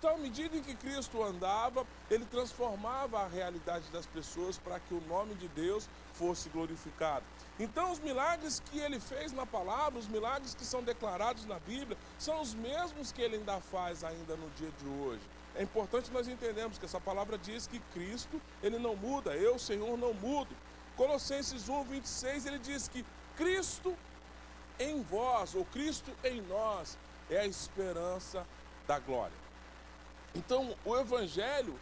Então, à medida em que Cristo andava, ele transformava a realidade das pessoas para que o nome de Deus fosse glorificado. Então, os milagres que ele fez na palavra, os milagres que são declarados na Bíblia, são os mesmos que ele ainda faz ainda no dia de hoje. É importante nós entendermos que essa palavra diz que Cristo, ele não muda, eu, Senhor, não mudo. Colossenses 1, 26, ele diz que Cristo em vós, ou Cristo em nós, é a esperança da glória. Então, o Evangelho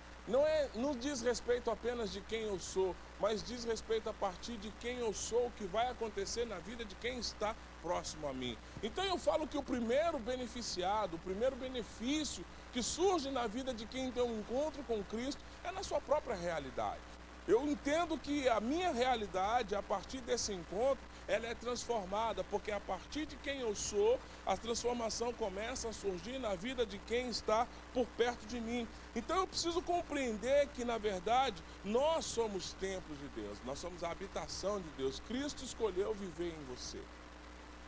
não diz respeito apenas de quem eu sou, mas diz respeito a partir de quem eu sou, o que vai acontecer na vida de quem está próximo a mim. Então eu falo que o primeiro beneficiado, o primeiro benefício que surge na vida de quem tem um encontro com Cristo é na sua própria realidade. Eu entendo que a minha realidade, a partir desse encontro, ela é transformada, porque a partir de quem eu sou, a transformação começa a surgir na vida de quem está por perto de mim. Então eu preciso compreender que, na verdade, nós somos templos de Deus, nós somos a habitação de Deus. Cristo escolheu viver em você.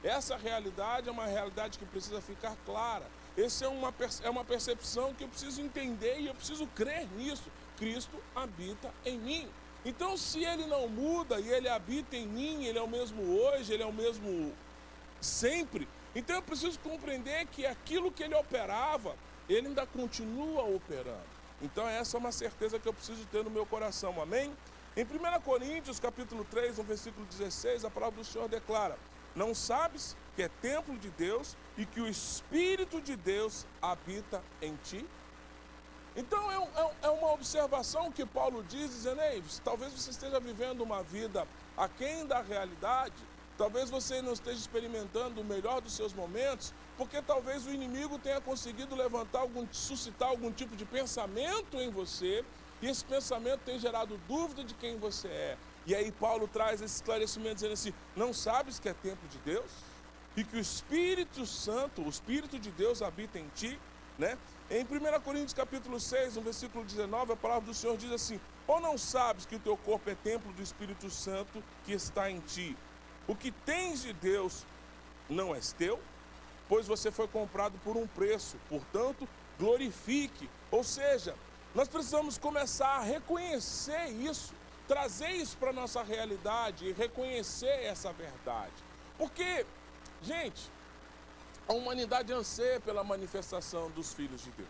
Essa realidade é uma realidade que precisa ficar clara. Essa é uma percepção que eu preciso entender e eu preciso crer nisso. Cristo habita em mim. Então, se ele não muda e ele habita em mim, ele é o mesmo hoje, ele é o mesmo sempre, então eu preciso compreender que aquilo que ele operava, ele ainda continua operando. Então, essa é uma certeza que eu preciso ter no meu coração, amém? Em 1 Coríntios, capítulo 3, no versículo 16, a palavra do Senhor declara: não sabes que é templo de Deus e que o Espírito de Deus habita em ti? Então é uma observação que Paulo diz, dizendo: ei, talvez você esteja vivendo uma vida aquém da realidade, talvez você não esteja experimentando o melhor dos seus momentos, porque talvez o inimigo tenha conseguido suscitar algum tipo de pensamento em você, e esse pensamento tem gerado dúvida de quem você é. E aí Paulo traz esse esclarecimento dizendo assim: não sabes que é templo de Deus? E que o Espírito Santo, o Espírito de Deus habita em ti, né? Em 1 Coríntios capítulo 6, no versículo 19, a palavra do Senhor diz assim: ou não sabes que o teu corpo é templo do Espírito Santo que está em ti? O que tens de Deus não és teu? Pois você foi comprado por um preço, portanto, glorifique. Ou seja, nós precisamos começar a reconhecer isso, trazer isso para a nossa realidade e reconhecer essa verdade. Porque, gente, a humanidade anseia pela manifestação dos filhos de Deus.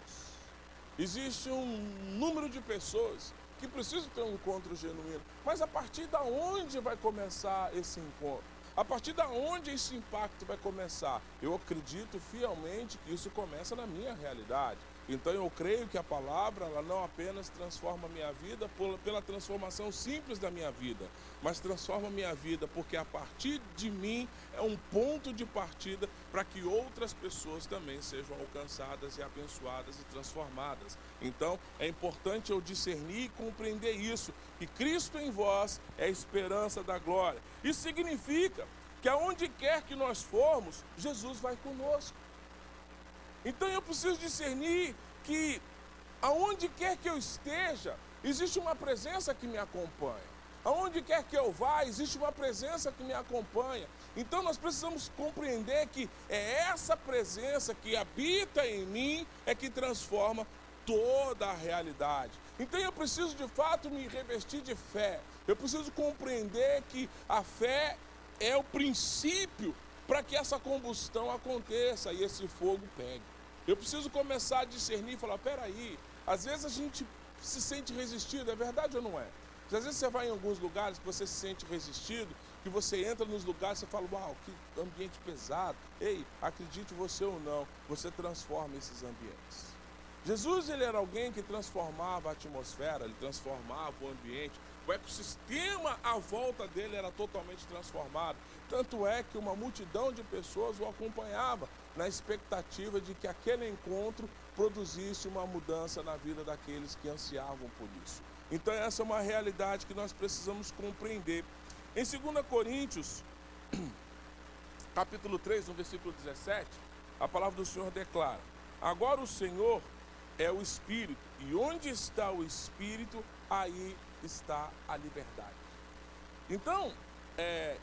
Existe um número de pessoas que precisam ter um encontro genuíno. Mas a partir de onde vai começar esse encontro? A partir de onde esse impacto vai começar? Eu acredito fielmente que isso começa na minha realidade. Então eu creio que a palavra, ela não apenas transforma a minha vida pela transformação simples da minha vida, mas transforma a minha vida porque a partir de mim é um ponto de partida para que outras pessoas também sejam alcançadas e abençoadas e transformadas. Então é importante eu discernir e compreender isso, que Cristo em vós é a esperança da glória. Isso significa que aonde quer que nós formos, Jesus vai conosco. Então eu preciso discernir que aonde quer que eu esteja, existe uma presença que me acompanha. Aonde quer que eu vá, existe uma presença que me acompanha. Então nós precisamos compreender que é essa presença que habita em mim é que transforma toda a realidade. Então eu preciso de fato me revestir de fé. Eu preciso compreender que a fé é o princípio para que essa combustão aconteça e esse fogo pegue. Eu preciso começar a discernir e falar: peraí, às vezes a gente se sente resistido, é verdade ou não é? Às vezes você vai em alguns lugares que você se sente resistido, que você entra nos lugares e você fala: uau, que ambiente pesado. Ei, acredite você ou não, você transforma esses ambientes. Jesus, ele era alguém que transformava a atmosfera, ele transformava o ambiente, o ecossistema à volta dele era totalmente transformado. Tanto é que uma multidão de pessoas o acompanhava na expectativa de que aquele encontro produzisse uma mudança na vida daqueles que ansiavam por isso. Então essa é uma realidade que nós precisamos compreender. Em 2 Coríntios, capítulo 3, no versículo 17, a palavra do Senhor declara: agora o Senhor é o Espírito, e onde está o Espírito, aí está a liberdade. Então,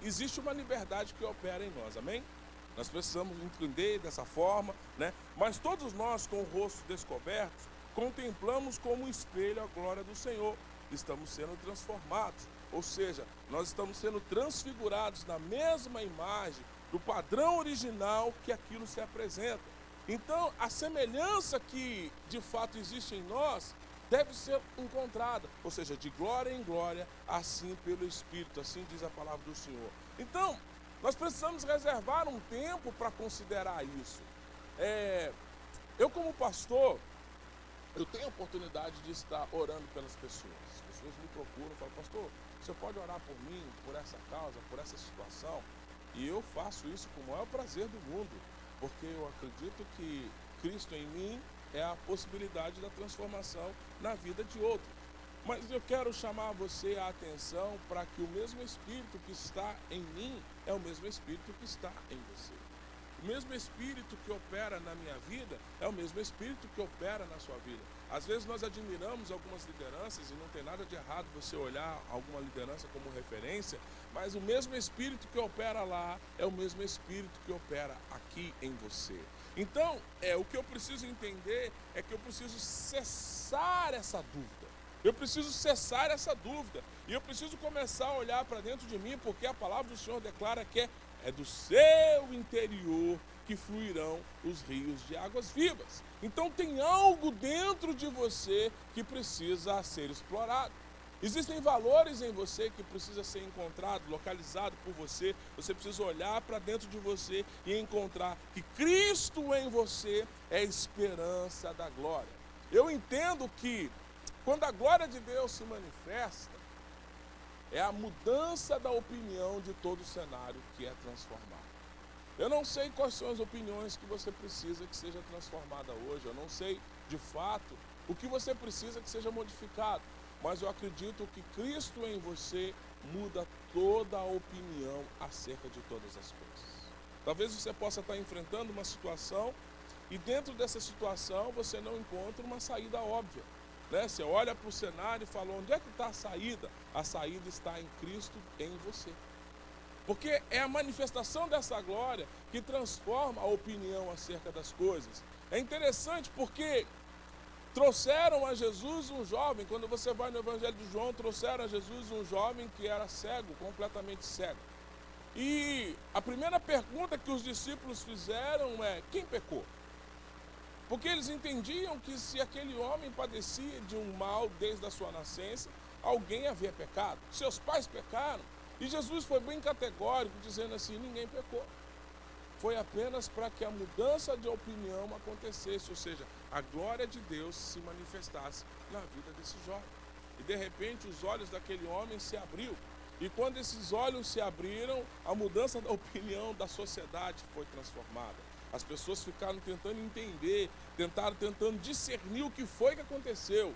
existe uma liberdade que opera em nós, amém? Nós precisamos entender dessa forma, né? Mas todos nós, com o rosto descoberto, contemplamos como um espelho a glória do Senhor. Estamos sendo transformados, ou seja, nós estamos sendo transfigurados na mesma imagem do padrão original que aquilo se apresenta. Então, a semelhança que de fato existe em nós deve ser encontrada, ou seja, de glória em glória, assim pelo Espírito, assim diz a palavra do Senhor. Então, nós precisamos reservar um tempo para considerar isso. Eu como pastor, eu tenho a oportunidade de estar orando pelas pessoas. As pessoas me procuram e falam, pastor, você pode orar por mim, por essa causa, por essa situação? E eu faço isso com o maior prazer do mundo, porque eu acredito que Cristo em mim é a possibilidade da transformação na vida de outro. Mas eu quero chamar você a atenção para que o mesmo Espírito que está em mim é o mesmo Espírito que está em você. O mesmo Espírito que opera na minha vida é o mesmo Espírito que opera na sua vida. Às vezes nós admiramos algumas lideranças e não tem nada de errado você olhar alguma liderança como referência, mas o mesmo Espírito que opera lá é o mesmo Espírito que opera aqui em você. Então, o que eu preciso entender é que eu preciso cessar essa dúvida. Eu preciso cessar essa dúvida. E eu preciso começar a olhar para dentro de mim, porque a palavra do Senhor declara que é do seu interior que fluirão os rios de águas vivas. Então tem algo dentro de você que precisa ser explorado. Existem valores em você que precisa ser encontrado, localizado por você. Você precisa olhar para dentro de você e encontrar que Cristo em você é a esperança da glória. Eu entendo que quando a glória de Deus se manifesta, é a mudança da opinião de todo o cenário que é transformado. Eu não sei quais são as opiniões que você precisa que seja transformada hoje. Eu não sei, de fato, o que você precisa que seja modificado. Mas eu acredito que Cristo em você muda toda a opinião acerca de todas as coisas. Talvez você possa estar enfrentando uma situação e dentro dessa situação você não encontra uma saída óbvia. Você olha para o cenário e fala, onde é que está a saída? A saída está em Cristo em você. Porque é a manifestação dessa glória que transforma a opinião acerca das coisas. É interessante porque trouxeram a Jesus um jovem, quando você vai no Evangelho de João, trouxeram a Jesus um jovem que era cego, completamente cego. E a primeira pergunta que os discípulos fizeram é, quem pecou? Porque eles entendiam que se aquele homem padecia de um mal desde a sua nascença, alguém havia pecado. Seus pais pecaram. E Jesus foi bem categórico, dizendo assim, ninguém pecou. Foi apenas para que a mudança de opinião acontecesse, ou seja, a glória de Deus se manifestasse na vida desse jovem. E de repente os olhos daquele homem se abriu. E quando esses olhos se abriram, a mudança da opinião da sociedade foi transformada. As pessoas ficaram tentando entender, tentando discernir o que foi que aconteceu.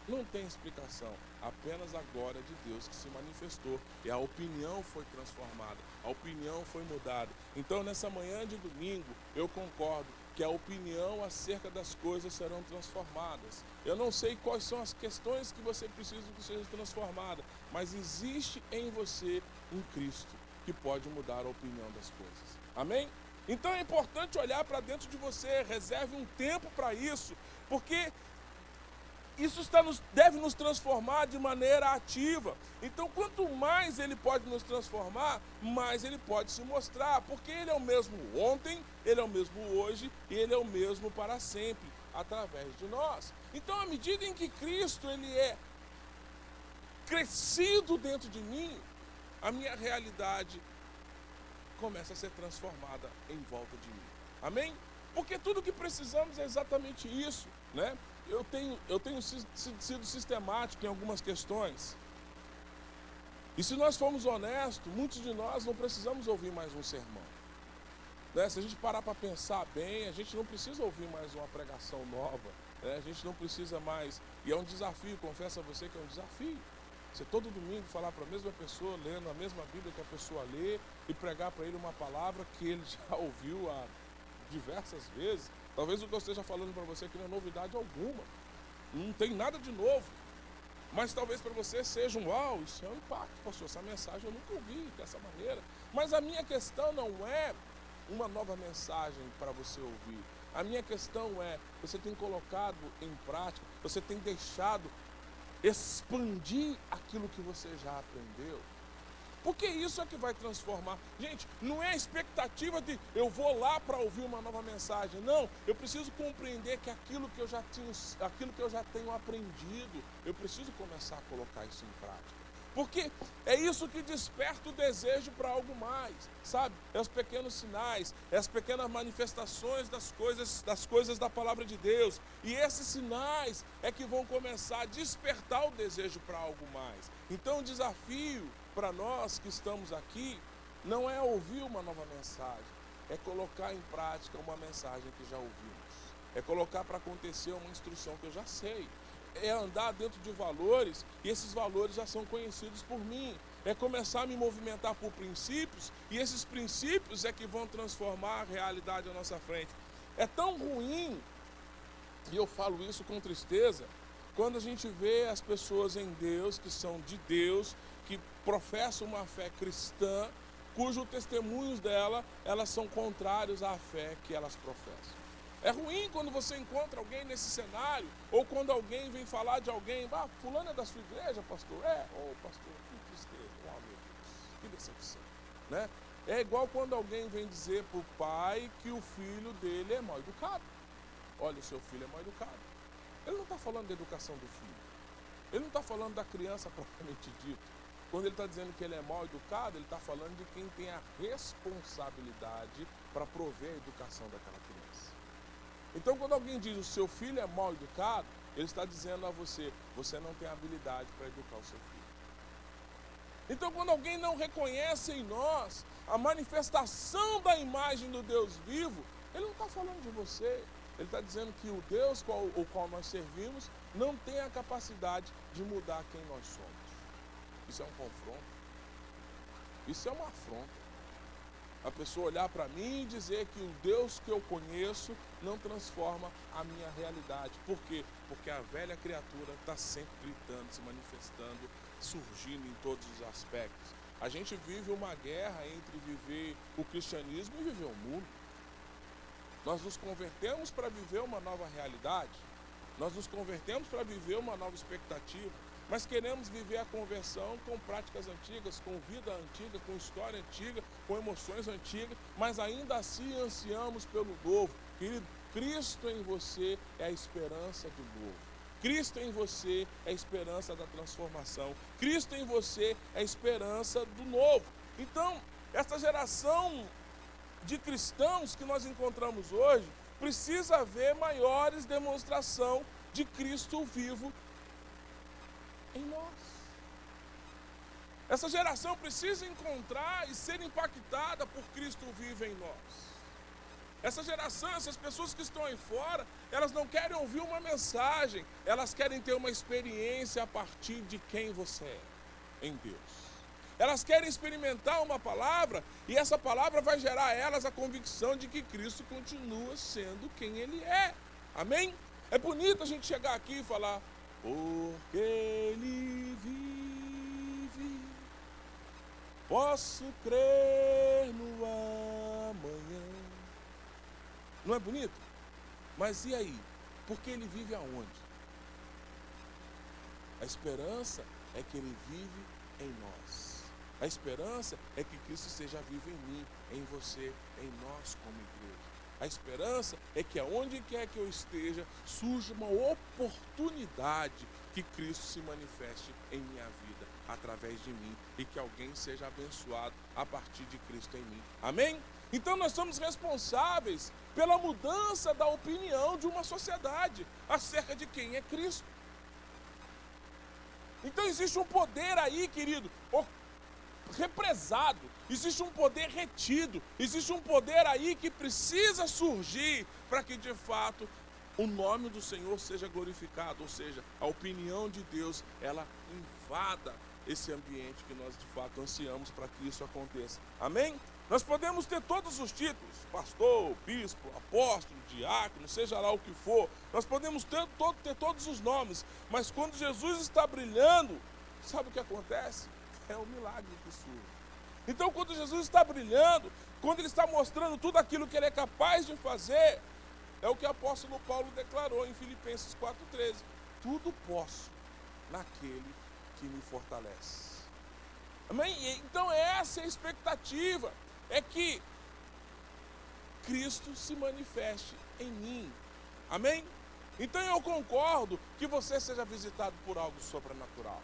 Não tem explicação, apenas a glória de Deus que se manifestou e a opinião foi transformada, a opinião foi mudada. Então nessa manhã de domingo eu concordo que a opinião acerca das coisas serão transformadas. Eu não sei quais são as questões que você precisa que seja transformada, mas existe em você um Cristo que pode mudar a opinião das coisas. Amém? Então é importante olhar para dentro de você, reserve um tempo para isso, porque isso deve nos transformar de maneira ativa. Então, quanto mais ele pode nos transformar, mais ele pode se mostrar, porque ele é o mesmo ontem, ele é o mesmo hoje e ele é o mesmo para sempre, através de nós. Então, à medida em que Cristo ele é crescido dentro de mim, a minha realidade começa a ser transformada em volta de mim. Amém? Porque tudo que precisamos é exatamente isso, né? Eu tenho sido sistemático em algumas questões. E se nós formos honestos, muitos de nós não precisamos ouvir mais um sermão. Se a gente parar para pensar bem, a gente não precisa ouvir mais uma pregação nova. A gente não precisa mais. E é um desafio, confesso a você que é um desafio. Você todo domingo falar para a mesma pessoa, lendo a mesma Bíblia que a pessoa lê, e pregar para ele uma palavra que ele já ouviu há diversas vezes. Talvez o que eu esteja falando para você aqui não é novidade alguma. Não tem nada de novo. Mas talvez para você seja um uau, isso é um impacto, pastor. Essa mensagem eu nunca ouvi dessa maneira. Mas a minha questão não é uma nova mensagem para você ouvir. A minha questão é, você tem colocado em prática, você tem deixado expandir aquilo que você já aprendeu? Porque isso é que vai transformar. Gente, não é a expectativa de eu vou lá para ouvir uma nova mensagem. Não, eu preciso compreender que aquilo que eu já tenho aprendido, eu preciso começar a colocar isso em prática. Porque é isso que desperta o desejo para algo mais, sabe? É os pequenos sinais, é as pequenas manifestações das coisas da palavra de Deus. E esses sinais é que vão começar a despertar o desejo para algo mais. Então o desafio para nós que estamos aqui não é ouvir uma nova mensagem, é colocar em prática uma mensagem que já ouvimos. É colocar para acontecer uma instrução que eu já sei. É andar dentro de valores, e esses valores já são conhecidos por mim. É começar a me movimentar por princípios, e esses princípios é que vão transformar a realidade à nossa frente. É tão ruim, e eu falo isso com tristeza, quando a gente vê as pessoas em Deus, que são de Deus, que professam uma fé cristã, cujos testemunhos dela, elas são contrários à fé que elas professam. É ruim quando você encontra alguém nesse cenário, ou quando alguém vem falar de alguém, fulano é da sua igreja, pastor? Pastor, que tristeza, meu Deus, que decepção, né? É igual quando alguém vem dizer para o pai que o filho dele é mal educado. Olha, o seu filho é mal educado. Ele não está falando da educação do filho, ele não está falando da criança propriamente dito. Quando ele está dizendo que ele é mal educado, ele está falando de quem tem a responsabilidade para prover a educação daquela criança. Então, quando alguém diz o seu filho é mal educado, ele está dizendo a você, você não tem habilidade para educar o seu filho. Então, quando alguém não reconhece em nós a manifestação da imagem do Deus vivo, ele não está falando de você. Ele está dizendo que o Deus o qual nós servimos não tem a capacidade de mudar quem nós somos. Isso é um confronto. Isso é uma afronta. A pessoa olhar para mim e dizer que o Deus que eu conheço não transforma a minha realidade. Por quê? Porque a velha criatura está sempre gritando, se manifestando, surgindo em todos os aspectos. A gente vive uma guerra entre viver o cristianismo e viver o mundo. Nós nos convertemos para viver uma nova realidade. Nós nos convertemos para viver uma nova expectativa. Mas queremos viver a conversão com práticas antigas, com vida antiga, com história antiga, com emoções antigas, mas ainda assim ansiamos pelo novo. Querido, Cristo em você é a esperança do novo. Cristo em você é a esperança da transformação. Cristo em você é a esperança do novo. Então, essa geração de cristãos que nós encontramos hoje, precisa haver maiores demonstração de Cristo vivo em nós. Essa geração precisa encontrar e ser impactada por Cristo vivo em nós. Essa geração, essas pessoas que estão aí fora, elas não querem ouvir uma mensagem, elas querem ter uma experiência a partir de quem você é em Deus. Elas querem experimentar uma palavra e essa palavra vai gerar a elas a convicção de que Cristo continua sendo quem Ele é. Amém? É bonito a gente chegar aqui e falar, porque Ele vive, posso crer no amanhã. Não é bonito? Mas e aí? Porque Ele vive aonde? A esperança é que Ele vive em nós. A esperança é que Cristo seja vivo em mim, em você, em nós como igreja. A esperança é que aonde quer que eu esteja, surja uma oportunidade que Cristo se manifeste em minha vida, através de mim, e que alguém seja abençoado a partir de Cristo em mim. Amém? Então nós somos responsáveis pela mudança da opinião de uma sociedade acerca de quem é Cristo. Então existe um poder aí, querido, represado, existe um poder retido, existe um poder aí que precisa surgir para que de fato o nome do Senhor seja glorificado, ou seja, a opinião de Deus, ela invada esse ambiente que nós de fato ansiamos para que isso aconteça. Amém? Nós podemos ter todos os títulos, pastor, bispo, apóstolo, diácono, seja lá o que for, nós podemos ter todos os nomes, mas quando Jesus está brilhando, sabe o que acontece? É o milagre que surge. Então, quando Jesus está brilhando, quando Ele está mostrando tudo aquilo que Ele é capaz de fazer, É o que o apóstolo Paulo declarou em Filipenses 4,13. Tudo posso naquele que me fortalece. Amém? Então essa é a expectativa, é que Cristo se manifeste em mim. Amém? Então eu concordo que você seja visitado por algo sobrenatural.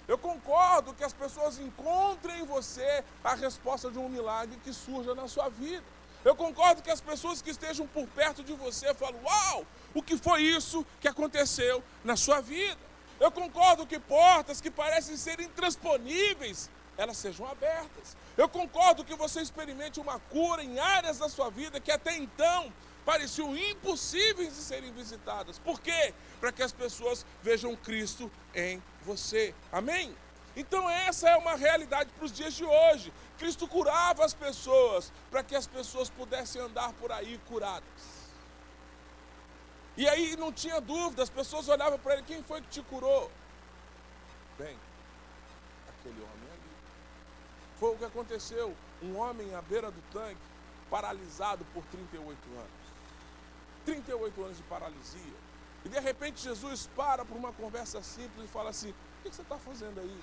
Eu concordo que as pessoas encontrem em você a resposta de um milagre que surja na sua vida. Eu concordo que as pessoas que estejam por perto de você falam: uau, o que foi isso que aconteceu na sua vida? Eu concordo que portas que parecem ser intransponíveis, elas sejam abertas. Eu concordo que você experimente uma cura em áreas da sua vida que até então pareciam impossíveis de serem visitadas. Por quê? Para que as pessoas vejam Cristo em você. Amém? Então essa é uma realidade para os dias de hoje. Cristo curava as pessoas para que as pessoas pudessem andar por aí curadas. E aí não tinha dúvida, as pessoas olhavam para ele: quem foi que te curou? Bem, aquele homem ali. Foi o que aconteceu. Um homem à beira do tanque, paralisado por 38 anos. 38 anos de paralisia. E de repente Jesus para por uma conversa simples e fala assim: o que você está fazendo aí?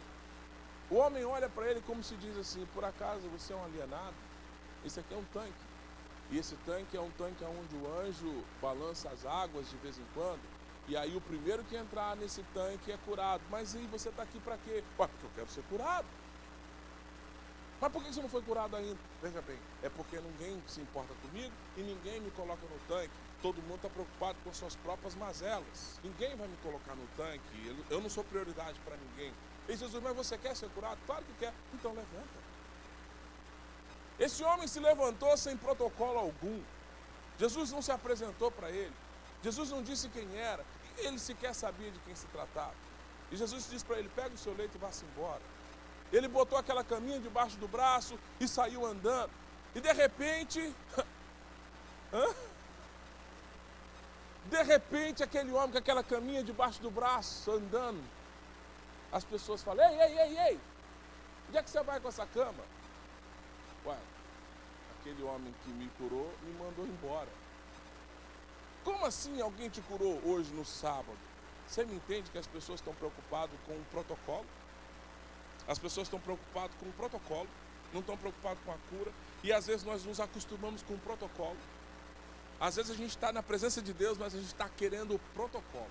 O homem olha para ele como se diz assim: por acaso você é um alienado? Esse aqui é um tanque. E esse tanque é um tanque onde o anjo balança as águas de vez em quando. E aí o primeiro que entrar nesse tanque é curado. Mas aí você está aqui para quê? Ué, porque eu quero ser curado. Mas por que você não foi curado ainda? Veja bem, é porque ninguém se importa comigo e ninguém me coloca no tanque. Todo mundo está preocupado com suas próprias mazelas. Ninguém vai me colocar no tanque. Eu não sou prioridade para ninguém. E Jesus: mas você quer ser curado? Claro que quer. Então levanta. Esse homem se levantou sem protocolo algum. Jesus não se apresentou para ele. Jesus não disse quem era. Ele sequer sabia de quem se tratava. E Jesus disse para ele: pega o seu leito e vá-se embora. Ele botou aquela caminha debaixo do braço e saiu andando. E de repente... De repente, aquele homem com aquela caminha debaixo do braço, andando, as pessoas falam: ei, onde é que você vai com essa cama? Ué, aquele homem que me curou me mandou embora. Como assim alguém te curou hoje no sábado? Você me entende que as pessoas estão preocupadas com o protocolo? As pessoas estão preocupadas com o protocolo, não estão preocupadas com a cura. E às vezes nós nos acostumamos com o protocolo. Às vezes a gente está na presença de Deus, mas a gente está querendo o protocolo.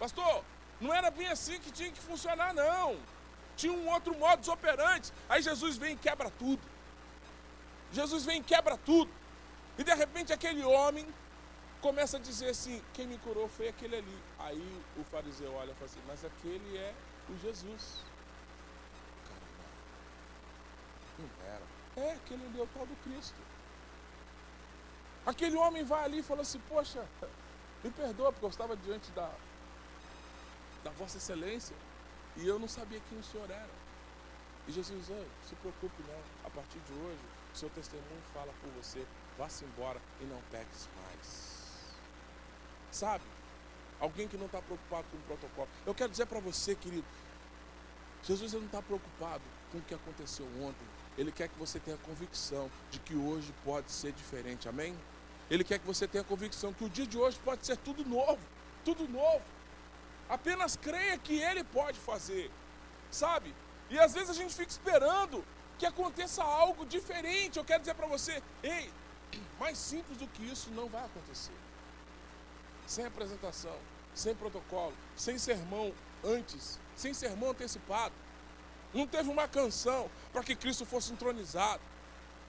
Pastor, não era bem assim que tinha que funcionar, não. Tinha um outro modus operandi. Aí Jesus vem e quebra tudo. Jesus vem e quebra tudo. E de repente aquele homem começa a dizer assim: quem me curou foi aquele ali. Aí o fariseu olha e fala assim: mas aquele é o Jesus. Não era. É, aquele ali é o tal do Cristo. Aquele homem vai ali e fala assim: poxa, me perdoa porque eu estava diante da vossa excelência e eu não sabia quem o senhor era. E Jesus: não se preocupe não, a partir de hoje o seu testemunho fala por você, vá-se embora e não peques mais. Sabe, alguém que não está preocupado com o protocolo. Eu quero dizer para você, querido, Jesus não está preocupado com o que aconteceu ontem. Ele quer que você tenha convicção de que hoje pode ser diferente, amém? Ele quer que você tenha convicção que o dia de hoje pode ser tudo novo, tudo novo. Apenas creia que Ele pode fazer, sabe? E às vezes a gente fica esperando que aconteça algo diferente. Eu quero dizer para você: ei, mais simples do que isso não vai acontecer. Sem apresentação, sem protocolo, sem sermão antes, sem sermão antecipado. Não teve uma canção para que Cristo fosse entronizado.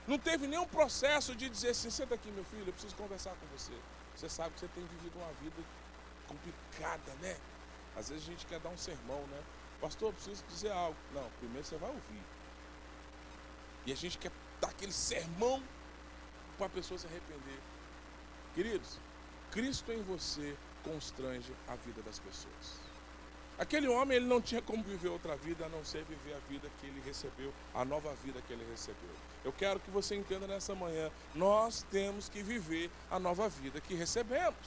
Não teve nenhum processo de dizer assim: senta aqui, meu filho, eu preciso conversar com você. Você sabe que você tem vivido uma vida complicada, né? Às vezes a gente quer dar um sermão, né? Pastor, eu preciso dizer algo. Não, primeiro você vai ouvir. E a gente quer dar aquele sermão para a pessoa se arrepender. Queridos, Cristo em você constrange a vida das pessoas. Aquele homem, ele não tinha como viver outra vida a não ser viver a vida que ele recebeu, a nova vida que ele recebeu. Eu quero que você entenda nessa manhã: nós temos que viver a nova vida que recebemos.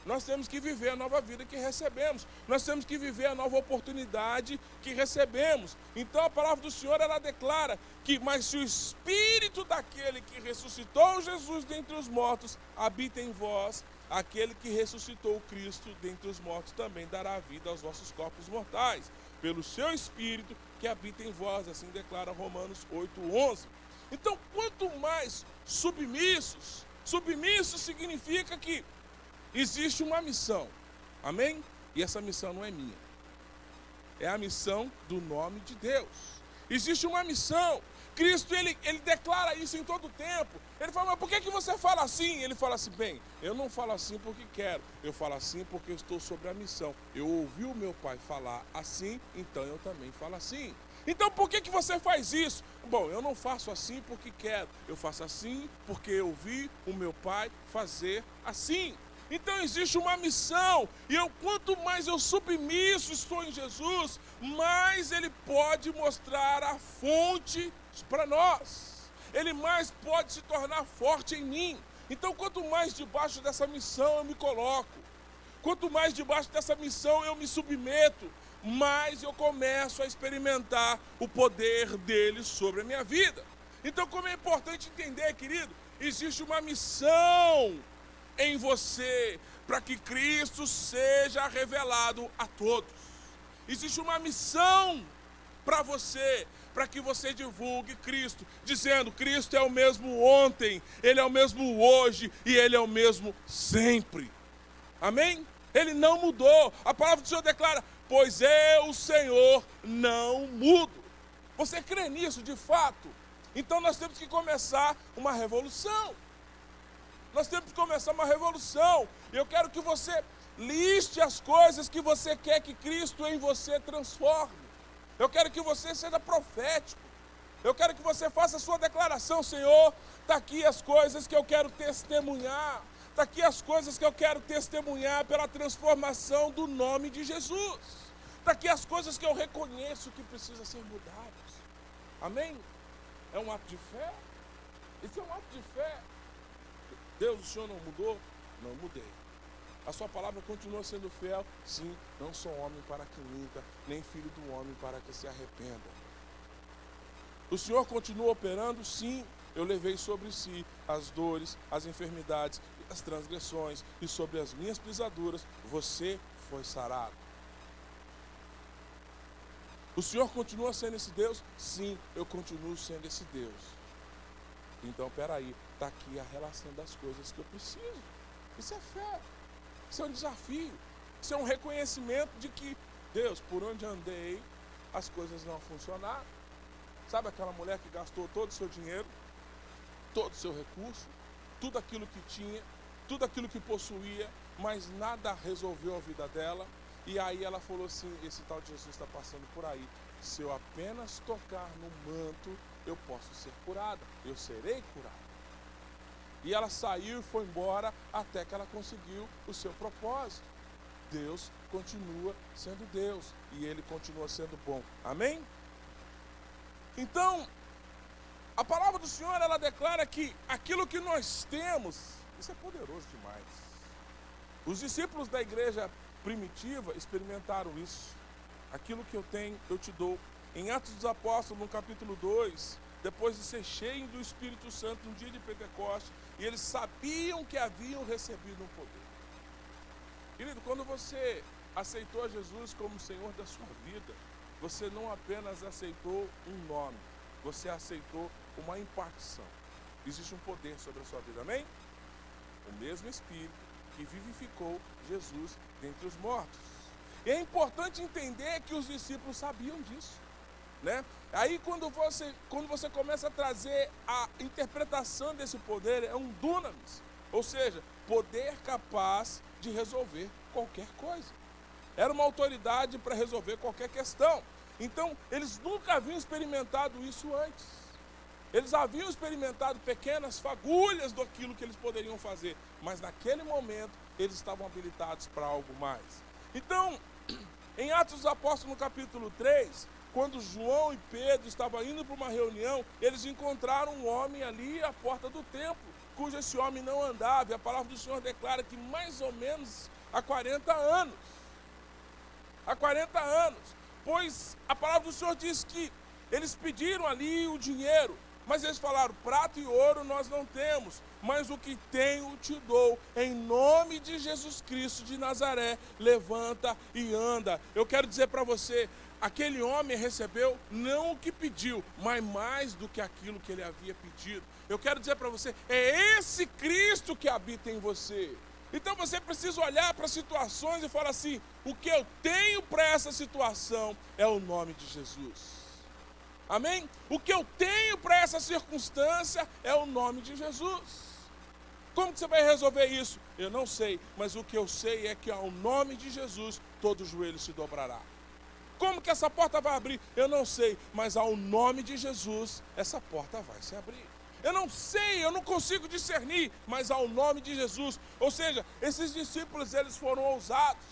Nós temos que viver a nova vida que recebemos. Nós temos que viver a nova oportunidade que recebemos. Então a palavra do Senhor, ela declara que, mas se o Espírito daquele que ressuscitou Jesus dentre os mortos habita em vós, aquele que ressuscitou Cristo dentre os mortos também dará vida aos vossos corpos mortais, pelo seu Espírito que habita em vós, assim declara Romanos 8:11. Então, quanto mais submissos significa que existe uma missão, amém? E essa missão não é minha, é a missão do nome de Deus. Existe uma missão. Cristo, ele declara isso em todo o tempo. Ele fala, mas por que você fala assim? Ele fala assim, bem, eu não falo assim porque quero, eu falo assim porque eu estou sobre a missão. Eu ouvi o meu pai falar assim, então eu também falo assim. Então por que você faz isso? Bom, eu não faço assim porque quero, eu faço assim porque eu ouvi o meu pai fazer assim. Então existe uma missão, e quanto mais eu submisso estou em Jesus, mais Ele pode mostrar a fonte para nós. Ele mais pode se tornar forte em mim. Então quanto mais debaixo dessa missão eu me coloco, quanto mais debaixo dessa missão eu me submeto, mais eu começo a experimentar o poder dele sobre a minha vida. Então, como é importante entender, querido, existe uma missão em você, para que Cristo seja revelado a todos. Existe uma missão para você, para que você divulgue Cristo, dizendo, Cristo é o mesmo ontem, Ele é o mesmo hoje e Ele é o mesmo sempre. Amém? Ele não mudou. A palavra do Senhor declara, pois eu, o Senhor, não mudo. Você crê nisso de fato? Então nós temos que começar uma revolução. Nós temos que começar uma revolução. Eu quero que você liste as coisas que você quer que Cristo em você transforme. Eu quero que você seja profético. Eu quero que você faça a sua declaração, Senhor, está aqui as coisas que eu quero testemunhar. Está aqui as coisas que eu quero testemunhar pela transformação do nome de Jesus. Está aqui as coisas que eu reconheço que precisam ser mudadas. Amém? É um ato de fé? Isso é um ato de fé. Deus, o Senhor não mudou? Não mudei. A sua palavra continua sendo fiel? Sim, não sou homem para que minta, nem filho do homem para que se arrependa. O Senhor continua operando? Sim, eu levei sobre si as dores, as enfermidades, as transgressões, e sobre as minhas pisaduras você foi sarado. O Senhor continua sendo esse Deus? Sim, eu continuo sendo esse Deus. Então, peraí, está aqui a relação das coisas que eu preciso. Isso é fé, isso é um desafio, isso é um reconhecimento de que, Deus, por onde andei, as coisas não funcionaram. Sabe aquela mulher que gastou todo o seu dinheiro, todo o seu recurso, tudo aquilo que tinha, tudo aquilo que possuía, mas nada resolveu a vida dela. E aí ela falou assim, esse tal de Jesus está passando por aí. Se eu apenas tocar no manto, eu posso ser curada, eu serei curada. E ela saiu e foi embora até que ela conseguiu o seu propósito. Deus continua sendo Deus e Ele continua sendo bom. Amém? Então, a palavra do Senhor, ela declara que aquilo que nós temos, isso é poderoso demais. Os discípulos da igreja primitiva experimentaram isso. Aquilo que eu tenho, eu te dou. Em Atos dos Apóstolos, no capítulo 2, depois de ser cheio do Espírito Santo no dia de Pentecostes, e eles sabiam que haviam recebido um poder. Querido, quando você aceitou a Jesus como Senhor da sua vida, você não apenas aceitou um nome, você aceitou uma impartição. Existe um poder sobre a sua vida, amém? O mesmo Espírito que vivificou Jesus dentre os mortos. E é importante entender que os discípulos sabiam disso, né? Aí quando você começa a trazer a interpretação desse poder, é um dunamis, ou seja, poder capaz de resolver qualquer coisa. Era uma autoridade para resolver qualquer questão. Então, eles nunca haviam experimentado isso antes. Eles haviam experimentado pequenas fagulhas daquilo que eles poderiam fazer, mas naquele momento eles estavam habilitados para algo mais. Então, em Atos dos Apóstolos, no capítulo 3, quando João e Pedro estavam indo para uma reunião, eles encontraram um homem ali à porta do templo. cujo esse homem não andava. E a palavra do Senhor declara que mais ou menos há 40 anos. Há 40 anos. Pois a palavra do Senhor diz que eles pediram ali o dinheiro, mas eles falaram: prata e ouro nós não temos, mas o que tenho te dou. Em nome de Jesus Cristo de Nazaré, levanta e anda. Eu quero dizer para você, aquele homem recebeu não o que pediu, mas mais do que aquilo que ele havia pedido. Eu quero dizer para você, é esse Cristo que habita em você. Então você precisa olhar para situações e falar assim: o que eu tenho para essa situação é o nome de Jesus. Amém? O que eu tenho para essa circunstância é o nome de Jesus. Como que você vai resolver isso? Eu não sei, mas o que eu sei é que ao nome de Jesus todo joelho se dobrará. Como que essa porta vai abrir? Eu não sei, mas ao nome de Jesus essa porta vai se abrir. Eu não sei, eu não consigo discernir, mas ao nome de Jesus. Ou seja, esses discípulos, eles foram ousados.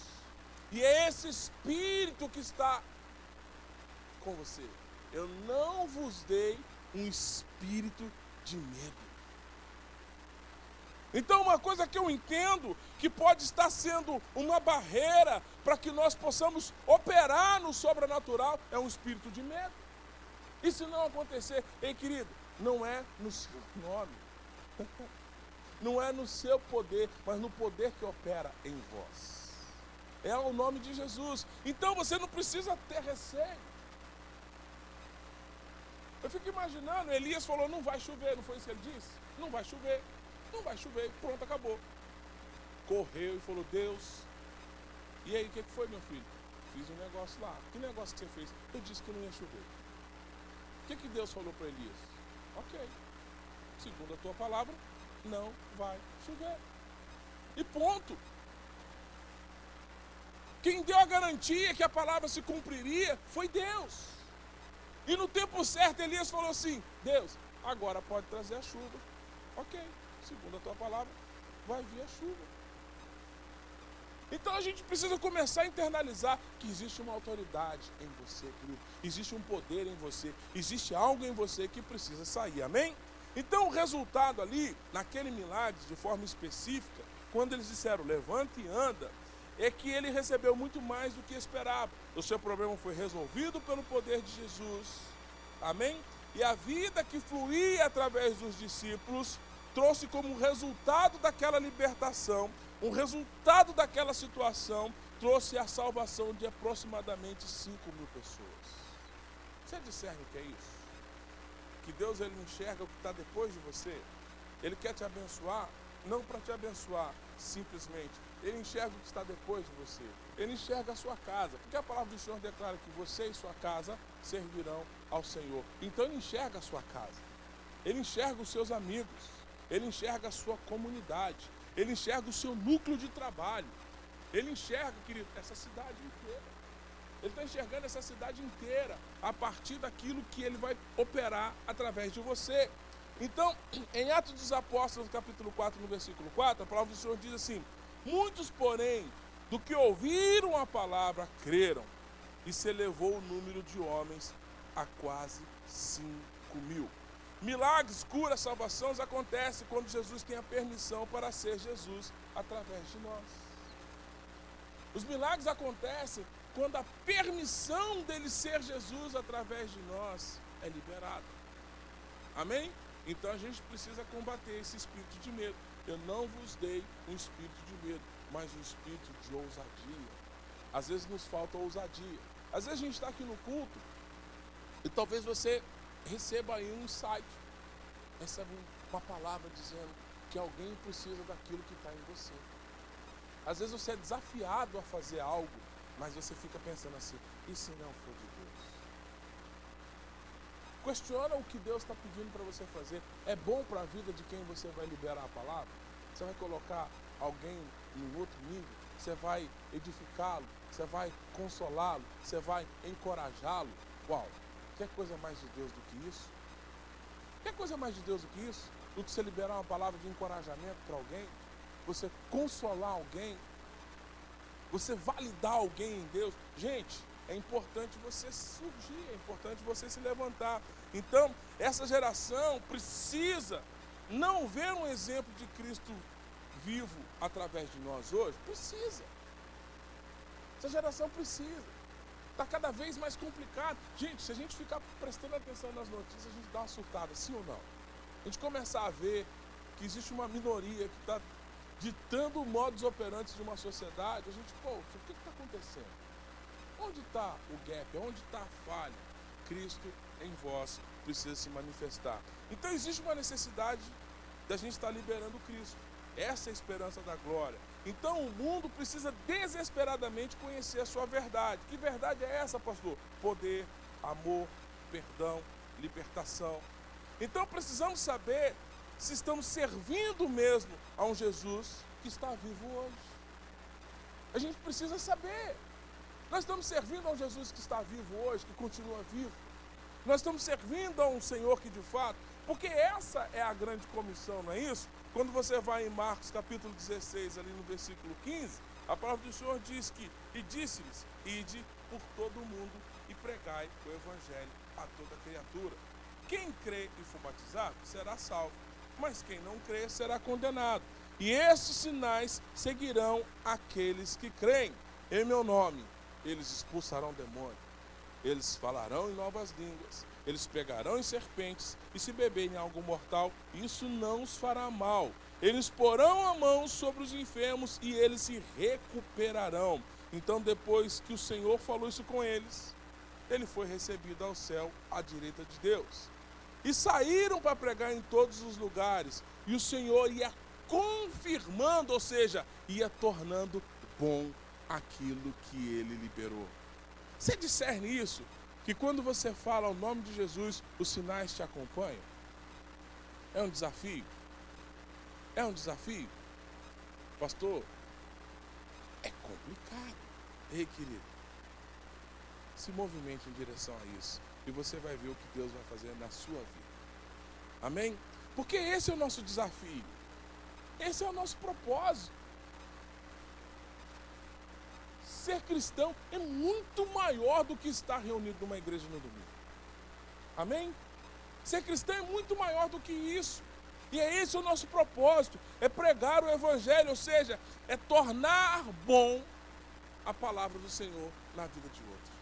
E é esse Espírito que está com você. Eu não vos dei um espírito de medo. Então, uma coisa que eu entendo que pode estar sendo uma barreira para que nós possamos operar no sobrenatural é um espírito de medo. E se não acontecer, ei querido, não é no seu nome, não é no seu poder, mas no poder que opera em vós. É o nome de Jesus. Então você não precisa ter receio. Eu fico imaginando, Elias falou: não vai chover, não foi isso que ele disse? Não vai chover, não vai chover, pronto, acabou. Correu e falou: Deus, e aí, o que foi, meu filho? Fiz um negócio lá. Que negócio que você fez? Eu disse que não ia chover. O que Deus falou para Elias? Ok, segundo a tua palavra, não vai chover. E ponto. Quem deu a garantia que a palavra se cumpriria foi Deus. E no tempo certo, Elias falou assim: Deus, agora pode trazer a chuva. Ok, segundo a tua palavra, vai vir a chuva. Então a gente precisa começar a internalizar que existe uma autoridade em você, querido. Existe um poder em você, existe algo em você que precisa sair, amém? Então o resultado ali, naquele milagre, de forma específica, quando eles disseram: levante e anda, é que ele recebeu muito mais do que esperava. O seu problema foi resolvido pelo poder de Jesus, amém? E a vida que fluía através dos discípulos trouxe como resultado daquela libertação, um resultado daquela situação, trouxe a salvação de aproximadamente 5.000 pessoas. Você discerne o que é isso? Que Deus, ele enxerga o que está depois de você. Ele quer te abençoar, não para te abençoar simplesmente. Ele enxerga o que está depois de você. Ele enxerga a sua casa. Porque a palavra do Senhor declara que você e sua casa servirão ao Senhor. Então ele enxerga a sua casa. Ele enxerga os seus amigos. Ele enxerga a sua comunidade. Ele enxerga o seu núcleo de trabalho. Ele enxerga, querido, essa cidade inteira. Ele está enxergando essa cidade inteira a partir daquilo que ele vai operar através de você. Então, em Atos dos Apóstolos, capítulo 4, no versículo 4, a palavra do Senhor diz assim: muitos, porém, do que ouviram a palavra, creram, e se elevou o número de homens a quase 5.000. Milagres, curas, salvações acontecem quando Jesus tem a permissão para ser Jesus através de nós. Os milagres acontecem quando a permissão dele ser Jesus através de nós é liberada. Amém? Então a gente precisa combater esse espírito de medo. Eu não vos dei um espírito de medo, mas um espírito de ousadia. Às vezes nos falta ousadia. Às vezes a gente está aqui no culto e talvez você receba aí um insight, recebe uma palavra dizendo que alguém precisa daquilo que está em você. Às vezes você é desafiado a fazer algo, mas você fica pensando assim: e se não for de Deus? Questiona o que Deus está pedindo para você fazer. É bom para a vida de quem você vai liberar a palavra? Você vai colocar alguém em outro nível? Você vai edificá-lo? Você vai consolá-lo? Você vai encorajá-lo? Uau! Quer coisa mais de Deus do que isso? Quer coisa mais de Deus do que isso? Do que você liberar uma palavra de encorajamento para alguém? Você consolar alguém? Você validar alguém em Deus? Gente, é importante você surgir, é importante você se levantar. Então, essa geração precisa não ver um exemplo de Cristo vivo através de nós hoje? Precisa. Essa geração precisa. Está cada vez mais complicado. Gente, se a gente ficar prestando atenção nas notícias, a gente dá uma surtada, sim ou não? A gente começar a ver que existe uma minoria que está ditando modus operantes de uma sociedade, a gente, o que está acontecendo? Onde está o gap? Onde está a falha? Cristo em vós precisa se manifestar. Então existe uma necessidade da gente estar liberando Cristo. Essa é a esperança da glória. Então o mundo precisa desesperadamente conhecer a sua verdade. Que verdade é essa, pastor? Poder, amor, perdão, libertação. Então precisamos saber se estamos servindo mesmo a um Jesus que está vivo hoje. A gente precisa saber. Nós estamos servindo a um Jesus que está vivo hoje, que continua vivo. Nós estamos servindo a um Senhor que de fato, porque essa é a grande comissão, não é isso? Quando você vai em Marcos capítulo 16, ali no versículo 15, a palavra do Senhor diz que, e disse-lhes, ide por todo o mundo e pregai o evangelho a toda criatura. Quem crê e for batizado será salvo, mas quem não crê será condenado. E esses sinais seguirão aqueles que creem. Em meu nome, eles expulsarão demônio, eles falarão em novas línguas, eles pegarão em serpentes, e se beberem algo mortal, isso não os fará mal. Eles porão a mão sobre os enfermos e eles se recuperarão. Então, depois que o Senhor falou isso com eles, ele foi recebido ao céu à direita de Deus. E saíram para pregar em todos os lugares, e o Senhor ia confirmando, ou seja, ia tornando bom aquilo que ele liberou. Você discerne isso? Que quando você fala o nome de Jesus, os sinais te acompanham? É um desafio? É um desafio? Pastor, é complicado. Ei, querido, se movimente em direção a isso e você vai ver o que Deus vai fazer na sua vida. Amém? Porque esse é o nosso desafio. Esse é o nosso propósito. Ser cristão é muito maior do que estar reunido numa igreja no domingo. Amém? Ser cristão é muito maior do que isso. E é esse o nosso propósito, é pregar o evangelho, ou seja, é tornar bom a palavra do Senhor na vida de outro.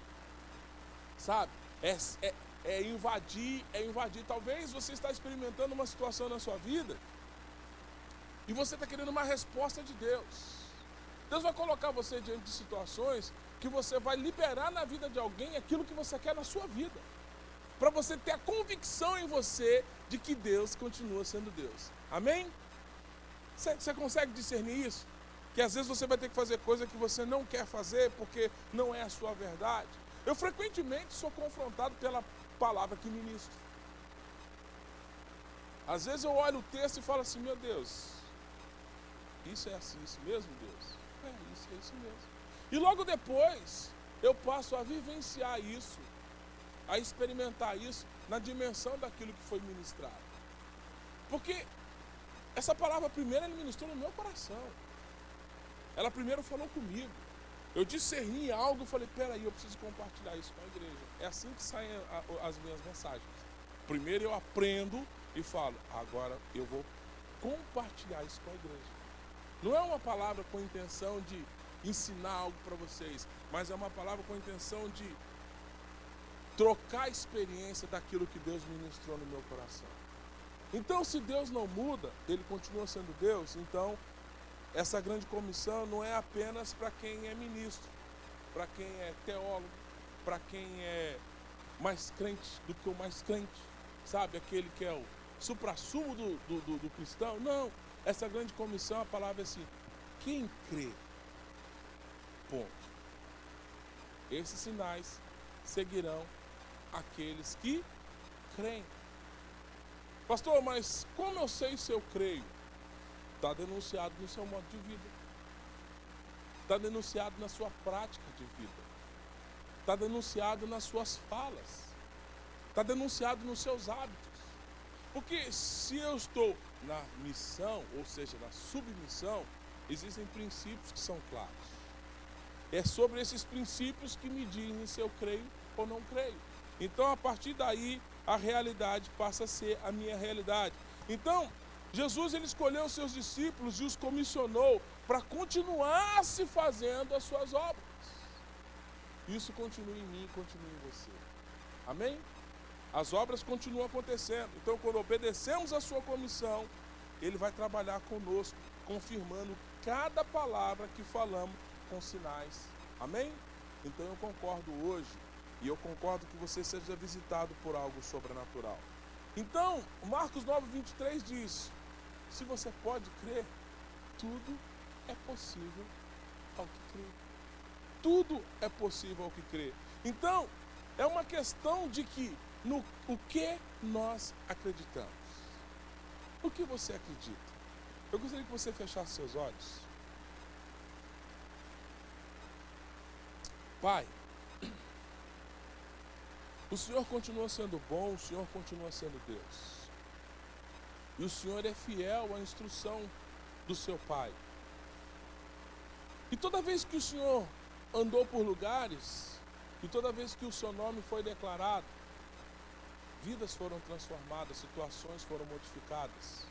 Sabe? É invadir. Talvez você está experimentando uma situação na sua vida e você está querendo uma resposta de Deus. Deus vai colocar você diante de situações que você vai liberar na vida de alguém aquilo que você quer na sua vida. Para você ter a convicção em você de que Deus continua sendo Deus. Amém? Você consegue discernir isso? Que às vezes você vai ter que fazer coisa que você não quer fazer porque não é a sua verdade. Eu frequentemente sou confrontado pela palavra que ministro. Às vezes eu olho o texto e falo assim, meu Deus, isso é assim, isso mesmo, Deus? É isso mesmo. E logo depois, eu passo a vivenciar isso, a experimentar isso na dimensão daquilo que foi ministrado. Porque essa palavra primeiro ele ministrou no meu coração. Ela primeiro falou comigo. Eu discerni algo e falei, peraí, eu preciso compartilhar isso com a igreja. É assim que saem as minhas mensagens. Primeiro eu aprendo e falo, agora eu vou compartilhar isso com a igreja. Não é uma palavra com a intenção de ensinar algo para vocês, mas é uma palavra com a intenção de trocar a experiência daquilo que Deus ministrou no meu coração. Então, se Deus não muda, Ele continua sendo Deus, então essa grande comissão não é apenas para quem é ministro, para quem é teólogo, para quem é mais crente do que o mais crente, sabe? Aquele que é o suprassumo do cristão. Não. Essa grande comissão, a palavra é assim, quem crê, ponto. Esses sinais seguirão aqueles que creem. Pastor, mas como eu sei se eu creio? Está denunciado no seu modo de vida. Está denunciado na sua prática de vida. Está denunciado nas suas falas. Está denunciado nos seus hábitos. Porque se eu estou na missão, ou seja, na submissão, existem princípios que são claros. É sobre esses princípios que me dizem se eu creio ou não creio. Então, a partir daí, a realidade passa a ser a minha realidade. Então, Jesus, ele escolheu os seus discípulos e os comissionou para continuar se fazendo as suas obras. Isso continua em mim, continua em você. Amém? As obras continuam acontecendo. Então, quando obedecemos a sua comissão, ele vai trabalhar conosco, confirmando cada palavra que falamos com sinais. Amém? Então, eu concordo hoje, e eu concordo que você seja visitado por algo sobrenatural. Então, Marcos 9:23 diz: se você pode crer, tudo é possível ao que crê. Tudo é possível ao que crê. Então, é uma questão de que o que nós acreditamos. O que você acredita? Eu gostaria que você fechasse seus olhos. Pai, o Senhor continua sendo bom, o Senhor continua sendo Deus. E o Senhor é fiel à instrução do seu Pai. E toda vez que o Senhor andou por lugares, e toda vez que o seu nome foi declarado, vidas foram transformadas, situações foram modificadas.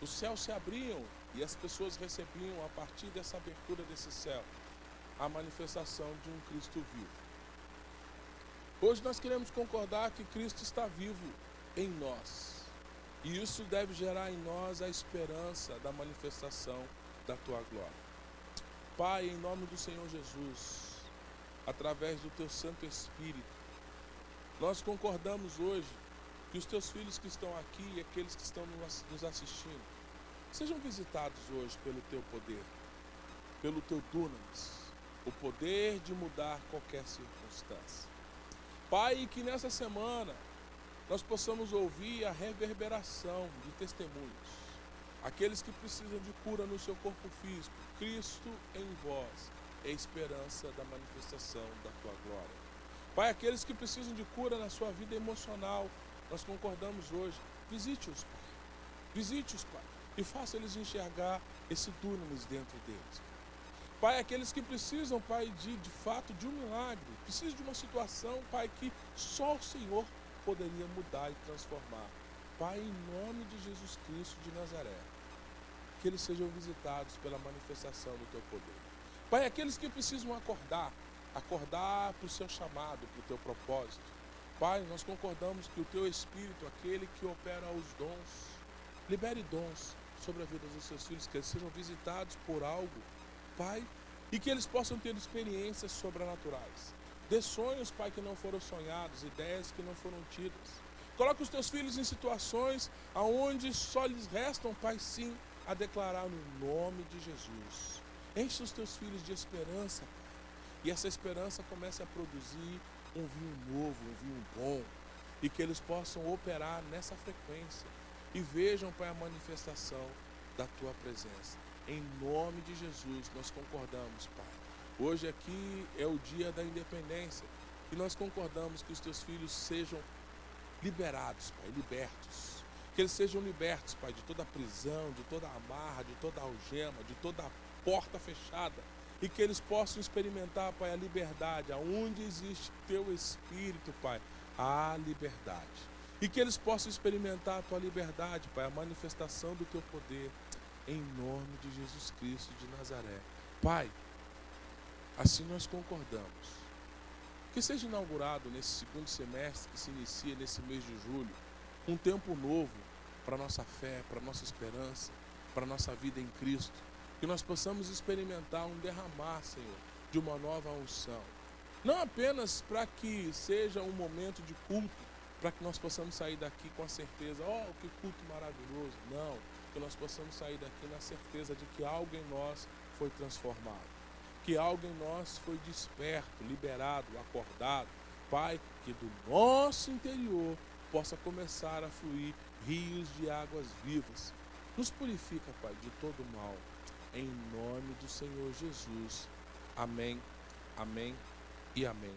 Os céus se abriam e as pessoas recebiam, a partir dessa abertura desse céu, a manifestação de um Cristo vivo. Hoje nós queremos concordar que Cristo está vivo em nós. E isso deve gerar em nós a esperança da manifestação da tua glória. Pai, em nome do Senhor Jesus, através do teu Santo Espírito, nós concordamos hoje que os teus filhos que estão aqui e aqueles que estão nos assistindo sejam visitados hoje pelo teu poder, pelo teu dunamis, o poder de mudar qualquer circunstância. Pai, que nessa semana nós possamos ouvir a reverberação de testemunhos. Aqueles que precisam de cura no seu corpo físico, Cristo em vós é a esperança da manifestação da tua glória. Pai, aqueles que precisam de cura na sua vida emocional, nós concordamos hoje, visite-os, Pai. Visite-os, Pai, e faça eles enxergar esse dunamis dentro deles. Pai, aqueles que precisam, Pai, de fato, de um milagre, precisam de uma situação, Pai, que só o Senhor poderia mudar e transformar. Pai, em nome de Jesus Cristo de Nazaré, que eles sejam visitados pela manifestação do teu poder. Pai, aqueles que precisam acordar para o seu chamado, para o teu propósito. Pai, nós concordamos que o teu Espírito, aquele que opera os dons, libere dons sobre a vida dos seus filhos, que eles sejam visitados por algo, Pai, e que eles possam ter experiências sobrenaturais. Dê sonhos, Pai, que não foram sonhados, ideias que não foram tidas. Coloque os teus filhos em situações aonde só lhes restam, Pai, sim, a declarar no nome de Jesus. Enche os teus filhos de esperança, Pai, e essa esperança comece a produzir um vinho novo, um vinho bom, e que eles possam operar nessa frequência e vejam, Pai, a manifestação da tua presença. Em nome de Jesus, nós concordamos, Pai. Hoje aqui é o dia da independência e nós concordamos que os teus filhos sejam liberados, Pai, libertos. Que eles sejam libertos, Pai, de toda prisão, de toda amarra, de toda algema, de toda porta fechada. E que eles possam experimentar, Pai, a liberdade. Aonde existe teu Espírito, Pai, há liberdade. E que eles possam experimentar a tua liberdade, Pai, a manifestação do teu poder. Em nome de Jesus Cristo de Nazaré. Pai, assim nós concordamos. Que seja inaugurado nesse segundo semestre que se inicia nesse mês de julho, um tempo novo para a nossa fé, para a nossa esperança, para a nossa vida em Cristo. Que nós possamos experimentar um derramar, Senhor, de uma nova unção. Não apenas para que seja um momento de culto, para que nós possamos sair daqui com a certeza, que culto maravilhoso. Não, que nós possamos sair daqui na certeza de que algo em nós foi transformado. Que algo em nós foi desperto, liberado, acordado. Pai, que do nosso interior possa começar a fluir rios de águas vivas. Nos purifica, Pai, de todo mal. Em nome do Senhor Jesus. Amém, amém e amém.